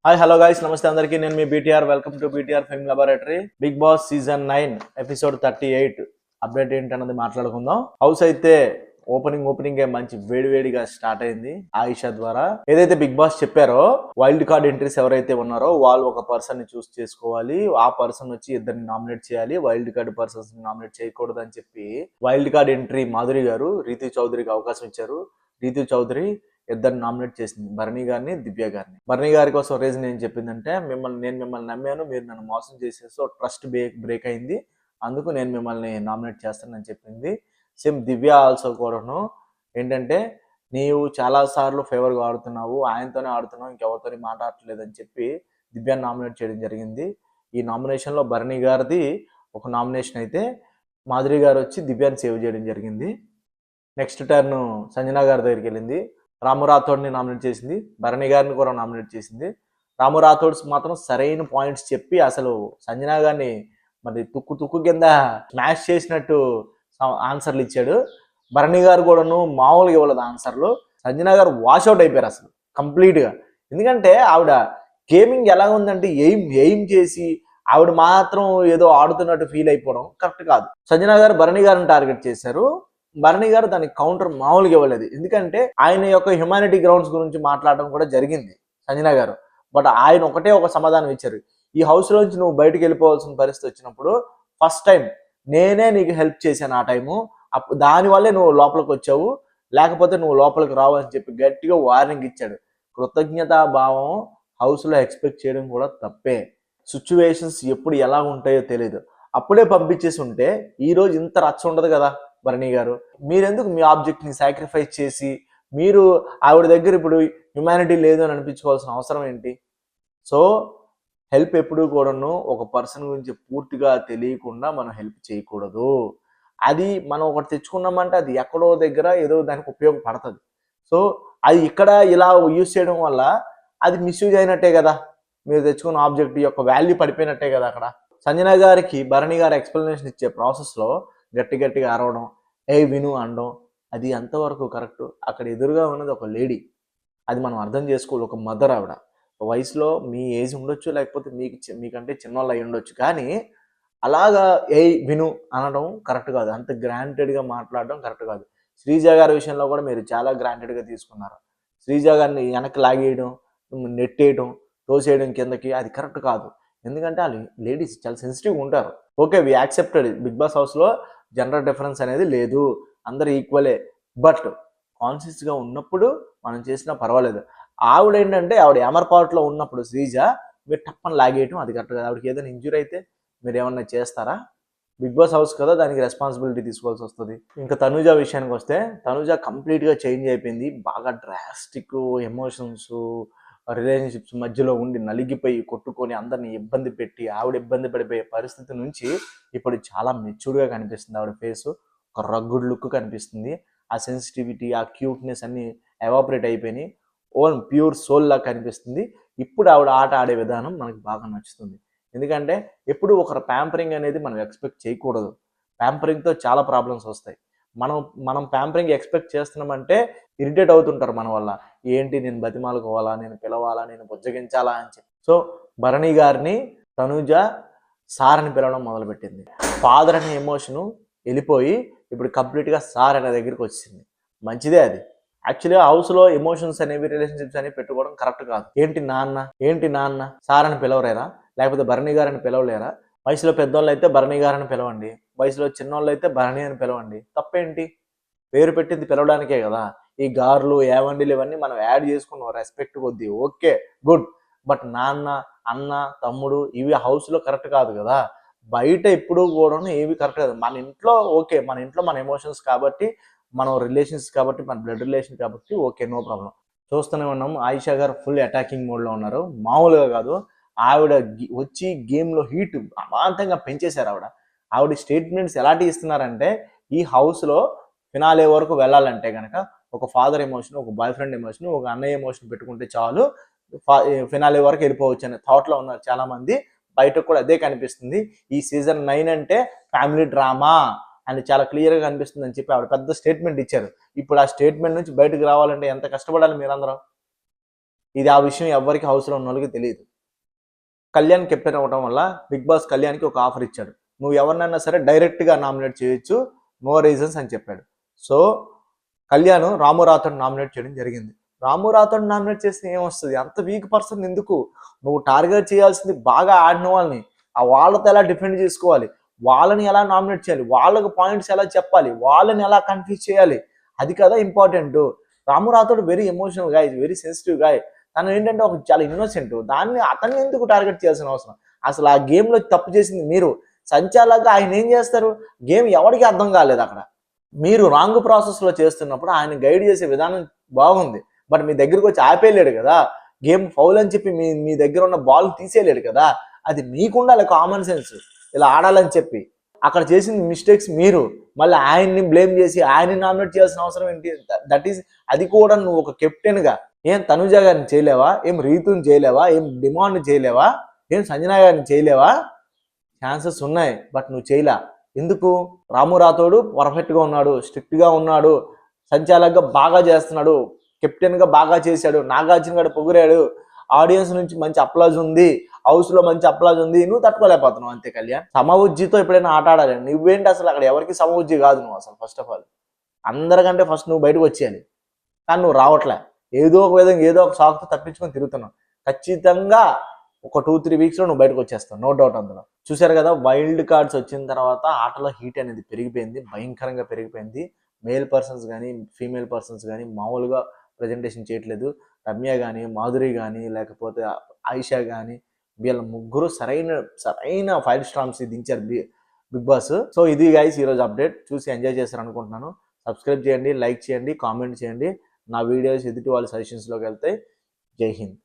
Hi hello guys నమస్తే అందరికీ నేను మీ BTR welcome to BTR film laboratory. Big boss season 9 episode 38 update ఏంటన్నది మాట్లాడుకుందాం. హౌస్ అయితే ఓపెనింగ్ మంచి వేడివేడిగా స్టార్ట్ అయింది. ఆయిషా ద్వారా ఏదైతే బిగ్ బాస్ చెప్పారో వైల్డ్ కార్డ్ ఎంట్రీస్ ఎవరైతే ఉన్నారో వాళ్ళు ఒక పర్సన్ ని చూస్ చేసుకోవాలి, ఆ పర్సన్ వచ్చి ఇద్దరిని నామినేట్ చేయాలి, వైల్డ్ కార్డ్ పర్సన్స్ ని నామినేట్ చేయకూడదు అని చెప్పి వైల్డ్ కార్డ్ ఎంట్రీ మాధురి గారు రీతు చౌదరికి అవకాశం ఇచ్చారు. రీతు చౌదరి ఇద్దరిని నామినేట్ చేసింది, భరణి గారిని, దివ్య గారిని. భరణి గారి కోసం రీజన్ ఏం చెప్పిందంటే నేను మిమ్మల్ని నమ్మాను, మీరు నన్ను మోసం చేసేసి ట్రస్ట్ బ్రేక్ అయింది, అందుకు నేను మిమ్మల్ని నామినేట్ చేస్తానని చెప్పింది. సేమ్ దివ్య ఆల్సో కూడాను ఏంటంటే నీవు చాలాసార్లు ఫేవర్గా ఆడుతున్నావు, ఆయనతోనే ఆడుతున్నావు, ఇంకెవరితోని మాట్లాడట్లేదని చెప్పి దివ్యాన్ని నామినేట్ చేయడం జరిగింది. ఈ నామినేషన్లో భరణి గారిది ఒక నామినేషన్ అయితే మాధురి గారు వచ్చి దివ్యాన్ని సేవ్ చేయడం జరిగింది. నెక్స్ట్ టర్న్ సంజన గారి దగ్గరికి వెళ్ళింది, రాము రాథోడ్ని నామినేట్ చేసింది, భరణి గారిని కూడా నామినేట్ చేసింది. రాము రాథోడ్స్ మాత్రం సరైన పాయింట్స్ చెప్పి అసలు సంజన గారిని మరి తుక్కు కింద స్మాష్ చేసినట్టు ఆన్సర్లు ఇచ్చాడు. భరణి గారు కూడాను మామూలుగా ఇవ్వలేదు ఆన్సర్లు. సంజన గారు వాషౌట్ అయిపోయారు అసలు కంప్లీట్గా. ఎందుకంటే ఆవిడ గేమింగ్ ఎలా ఉందంటే ఎయిమ్ చేసి ఆవిడ మాత్రం ఏదో ఆడుతున్నట్టు ఫీల్ అయిపోవడం కరెక్ట్ కాదు. సంజన గారు భరణి గారిని టార్గెట్ చేశారు. భరణి గారు దానికి కౌంటర్ మామూలుగా ఇవ్వలేదు. ఎందుకంటే ఆయన యొక్క హ్యుమానిటీ గ్రౌండ్స్ గురించి మాట్లాడడం కూడా జరిగింది సంజన గారు. బట్ ఆయన ఒకటే ఒక సమాధానం ఇచ్చారు, ఈ హౌస్ లోంచి నువ్వు బయటకు వెళ్ళిపోవాల్సిన పరిస్థితి వచ్చినప్పుడు ఫస్ట్ టైం నేనే నీకు హెల్ప్ చేశాను, ఆ టైము దానివల్లే నువ్వు లోపలికి వచ్చావు, లేకపోతే నువ్వు లోపలికి రావు అని చెప్పి గట్టిగా వార్నింగ్ ఇచ్చాడు. కృతజ్ఞతా భావం హౌస్లో ఎక్స్పెక్ట్ చేయడం కూడా తప్పే. సిచ్యువేషన్స్ ఎప్పుడు ఎలా ఉంటాయో తెలియదు. అప్పుడే పంపించేసి ఉంటే ఈరోజు ఇంత రచ్చ ఉండదు కదా. భరణి గారు మీరెందుకు మీ ఆబ్జెక్ట్ని సాక్రిఫైస్ చేసి మీరు ఆవిడ దగ్గర ఇప్పుడు హ్యుమానిటీ లేదు అని అనిపించుకోవాల్సిన అవసరం ఏంటి? సో హెల్ప్ ఎప్పుడు కూడాను ఒక పర్సన్ గురించి పూర్తిగా తెలియకుండా మనం హెల్ప్ చేయకూడదు. అది మనం ఒకటి తెచ్చుకున్నామంటే అది ఎక్కడో దగ్గర ఏదో దానికి ఉపయోగపడుతుంది. సో అది ఇక్కడ ఇలా యూజ్ చేయడం వల్ల అది మిస్యూజ్ అయినట్టే కదా, మీరు తెచ్చుకున్న ఆబ్జెక్ట్ యొక్క వాల్యూ పడిపోయినట్టే కదా. అక్కడ సంజన గారికి భరణి గారు ఎక్స్ప్లెనేషన్ ఇచ్చే ప్రాసెస్లో గట్టిగా అరవడం, విను అనడం, అది ఎంతవరకు కరెక్ట్? అక్కడ ఎదురుగా ఉన్నది ఒక లేడీ, అది మనం అర్థం చేసుకోవాలి. ఒక మదర్, ఆవిడ వయసులో మీ ఏజ్ ఉండొచ్చు, లేకపోతే మీకంటే చిన్నవాళ్ళు అయి ఉండొచ్చు, కానీ అలాగా విను అనడం కరెక్ట్ కాదు. అంత గ్రాంటెడ్గా మాట్లాడడం కరెక్ట్ కాదు. శ్రీజ గారి విషయంలో కూడా మీరు చాలా గ్రాంటెడ్గా తీసుకున్నారు. శ్రీజ గారిని వెనక్కి లాగేయడం, నెట్టేయడం, తోసేయడం కిందకి, అది కరెక్ట్ కాదు. ఎందుకంటే వాళ్ళు లేడీస్ చాలా సెన్సిటివ్గా ఉంటారు. ఓకే, వి యాక్సెప్టెడ్, బిగ్ బాస్ హౌస్లో జెండర్ డిఫరెన్స్ అనేది లేదు, అందరు ఈక్వలే. బట్ కాన్షియస్గా ఉన్నప్పుడు మనం చేసినా పర్వాలేదు. ఆవిడ ఏంటంటే ఆవిడ ఎమర్పాట్లో ఉన్నప్పుడు శ్రీజ మీరు టప్పని లాగేయటం అది కరెక్ట్ కదా. ఆవిడకి ఏదైనా ఇంజురీ అయితే మీరు ఏమన్నా చేస్తారా? బిగ్ బాస్ హౌస్ కదా, దానికి రెస్పాన్సిబిలిటీ తీసుకోవాల్సి వస్తుంది. ఇంకా తనుజ విషయానికి వస్తే తనుజ కంప్లీట్గా చేంజ్ అయిపోయింది. బాగా డ్రాస్టిక్ ఎమోషన్స్, రిలేషన్షిప్స్ మధ్యలో ఉండి నలిగిపోయి కొట్టుకొని అందరిని ఇబ్బంది పెట్టి ఆవిడ ఇబ్బంది పడిపోయే పరిస్థితి నుంచి ఇప్పుడు చాలా మెచ్యూర్డ్గా కనిపిస్తుంది. ఆవిడ ఫేస్ ఒక రగ్గుడ్ లుక్ కనిపిస్తుంది. ఆ సెన్సిటివిటీ, ఆ క్యూట్నెస్ అన్నీ ఎవాపరేట్ అయిపోయినాయి. ఓన్ ప్యూర్ సోల్ లా కనిపిస్తుంది. ఇప్పుడు ఆవిడ ఆట ఆడే విధానం మనకు బాగా నచ్చుతుంది. ఎందుకంటే ఎప్పుడు ఒకరు ప్యాంపరింగ్ అనేది మనం ఎక్స్పెక్ట్ చేయకూడదు. ప్యాంపరింగ్తో చాలా ప్రాబ్లమ్స్ వస్తాయి. మనం ప్యాంపరింగ్ ఎక్స్పెక్ట్ చేస్తున్నామంటే ఇరిటేట్ అవుతుంటారు మన వల్ల. ఏంటి నేను బతిమాలుకోవాలా, నేను పిలవాలా, నేను బుజ్జగించాలా అని చెప్పి. సో భరణి గారిని తనుజ సార్ అని పిలవడం మొదలుపెట్టింది. ఫాదర్ అనే ఎమోషను వెళ్ళిపోయి ఇప్పుడు కంప్లీట్గా సార్ అనే దగ్గరికి వచ్చింది. మంచిదే అది. యాక్చువల్గా హౌస్లో ఎమోషన్స్ అనేవి, రిలేషన్షిప్స్ అనేవి పెట్టుకోవడం కరెక్ట్ కాదు. ఏంటి నాన్న సార్ అని పిలవలేరా? లేకపోతే భరణి గారని పిలవలేరా? వయసులో పెద్దోళ్ళు అయితే భరణి గారని పిలవండి, వయసులో చిన్నోళ్ళు అయితే భరణి అని పిలవండి. తప్పేంటి? పేరు పెట్టింది పిలవడానికే కదా. ఈ గార్లు, ఏవండిలు ఇవన్నీ మనం యాడ్ చేసుకున్నాం రెస్పెక్ట్ కొద్దీ, ఓకే గుడ్. బట్ నాన్న, అన్న, తమ్ముడు ఇవి హౌస్లో కరెక్ట్ కాదు కదా. బయట ఎప్పుడు కూడా ఏవి కరెక్ట్ కాదు. మన ఇంట్లో ఓకే, మన ఇంట్లో మన ఎమోషన్స్ కాబట్టి, మనం రిలేషన్స్ కాబట్టి, మన బ్లడ్ రిలేషన్ కాబట్టి ఓకే, నో ప్రాబ్లం. చూస్తూనే ఉన్నాం ఆయిషా గారు ఫుల్ అటాకింగ్ మోడ్లో ఉన్నారు. మామూలుగా కాదు, ఆవిడ వచ్చి గేమ్లో హీట్ అమాంతంగా పెంచేశారు. ఆవిడ స్టేట్మెంట్స్ ఎలాంటివి ఇస్తున్నారంటే ఈ హౌస్లో ఫినాలే వరకు వెళ్ళాలంటే కనుక ఒక ఫాదర్ ఎమోషన్, ఒక బాయ్ ఫ్రెండ్ ఎమోషన్, ఒక అన్నయ్య ఎమోషన్ పెట్టుకుంటే చాలు, ఫినాలే వరకు వెళ్ళిపోవచ్చు అనే థాట్లో ఉన్నారు చాలామంది. బయటకు కూడా అదే కనిపిస్తుంది. ఈ సీజన్ 9 అంటే ఫ్యామిలీ డ్రామా అని చాలా క్లియర్గా కనిపిస్తుంది అని చెప్పి ఆవిడ పెద్ద స్టేట్మెంట్ ఇచ్చారు. ఇప్పుడు ఆ స్టేట్మెంట్ నుంచి బయటకు రావాలంటే ఎంత కష్టపడాలి మీరందరం? ఇది ఆ విషయం ఎవరికి హౌస్లో ఉన్న వాళ్ళకి తెలియదు. కళ్యాణ్ కెప్టెన్ అవ్వడం వల్ల బిగ్ బాస్ కళ్యాణ్కి ఒక ఆఫర్ ఇచ్చాడు. నువ్వు ఎవరినైనా సరే డైరెక్ట్గా నామినేట్ చేయొచ్చు, నో రీజన్స్ అని చెప్పాడు. సో కళ్యాణ్ రాము రాథోడ్ నామినేట్ చేయడం జరిగింది. రాము రాథోడ్ నామినేట్ చేస్తే ఏమొస్తుంది? అంత వీక్ పర్సన్ ఎందుకు? నువ్వు టార్గెట్ చేయాల్సింది బాగా ఆడిన వాళ్ళని, ఆ వాళ్ళతో ఎలా డిఫెండ్ చేసుకోవాలి, వాళ్ళని ఎలా నామినేట్ చేయాలి, వాళ్ళకు పాయింట్స్ ఎలా చెప్పాలి, వాళ్ళని ఎలా కన్ఫ్యూజ్ చేయాలి, అది కదా important. Ramu Rathod very emotional guy, very sensitive guy. తను ఏంటంటే ఒక చాలా ఇన్నోసెంట్. అతన్ని ఎందుకు టార్గెట్ చేయాల్సిన అవసరం? అసలు ఆ గేమ్లో తప్పు చేసింది మీరు. సంచాలకుగా ఆయన ఏం చేస్తారు? గేమ్ ఎవరికి అర్థం కాలేదు అక్కడ. మీరు రాంగ్ ప్రాసెస్లో చేస్తున్నప్పుడు ఆయన గైడ్ చేసే విధానం బాగుంది, బట్ మీ దగ్గరకు వచ్చి ఆపేయలేడు కదా. గేమ్ ఫౌల్ అని చెప్పి మీ దగ్గర ఉన్న బాల్ తీసేయలేడు కదా. అది మీకుండాలి కామన్ సెన్స్, ఇలా ఆడాలని చెప్పి. అక్కడ చేసిన మిస్టేక్స్ మీరు మళ్ళీ ఆయన్ని బ్లేమ్ చేసి ఆయన్ని నామినేట్ చేయాల్సిన అవసరం ఏంటి? దట్ ఈస్, అది కూడా నువ్వు ఒక కెప్టెన్గా ఏం తనుజ గారిని చేయలేవా? ఏం రీతుని చేయలేవా? ఏం డిమాండ్ చేయలేవా? ఏం సంజన గారిని చేయలేవా? ఛాన్సెస్ ఉన్నాయి, బట్ నువ్వు చేయలే. ఎందుకు? రాము రాథోడ్ పర్ఫెక్ట్గా ఉన్నాడు, స్ట్రిక్ట్గా ఉన్నాడు, సంచాలకుగా బాగా చేస్తున్నాడు, కెప్టెన్గా బాగా చేశాడు, నాగార్జున గారు పొగిరాడు, ఆడియన్స్ నుంచి మంచి అప్లాజ్ ఉంది, హౌస్లో మంచి అప్లాజ్ ఉంది. నువ్వు తట్టుకోలేకపోతున్నావు అంతే. కళ్యాణ్ సమవుజ్జితో ఎప్పుడైనా ఆట ఆడాలి. నువ్వేంటి అసలు? అక్కడ ఎవరికి సమవుజ్జి కాదు నువ్వు అసలు. ఫస్ట్ ఆఫ్ ఆల్ అందరికంటే ఫస్ట్ నువ్వు బయటకు వచ్చేయాలి, కానీ నువ్వు రావట్లే. ఏదో ఒక విధంగా ఏదో ఒక సాకుతో తప్పించుకొని తిరుగుతున్నావు. ఖచ్చితంగా ఒక 2-3 వీక్స్లో నువ్వు బయటకు వచ్చేస్తావు, నో డౌట్ అందులో. చూశారు కదా, వైల్డ్ కార్డ్స్ వచ్చిన తర్వాత ఆటలో హీట్ అనేది పెరిగిపోయింది, భయంకరంగా పెరిగిపోయింది. మేల్ పర్సన్స్ కానీ ఫీమేల్ పర్సన్స్ కానీ మామూలుగా ప్రజెంటేషన్ చేయట్లేదు. రమ్య కానీ, మాధురి కానీ, లేకపోతే ఆయిషా కానీ, వీళ్ళ ముగ్గురు సరైన 5 స్టార్స్ దించారు బిగ్ బాస్. సో ఇది గైస్ ఈరోజు అప్డేట్. చూసి ఎంజాయ్ చేశారు అనుకుంటున్నాను. సబ్స్క్రైబ్ చేయండి, లైక్ చేయండి, కామెంట్ చేయండి. నా వీడియోస్ ఎదుటి వాళ్ళ సజెషన్స్లోకి వెళ్తాయి. జై హింద్.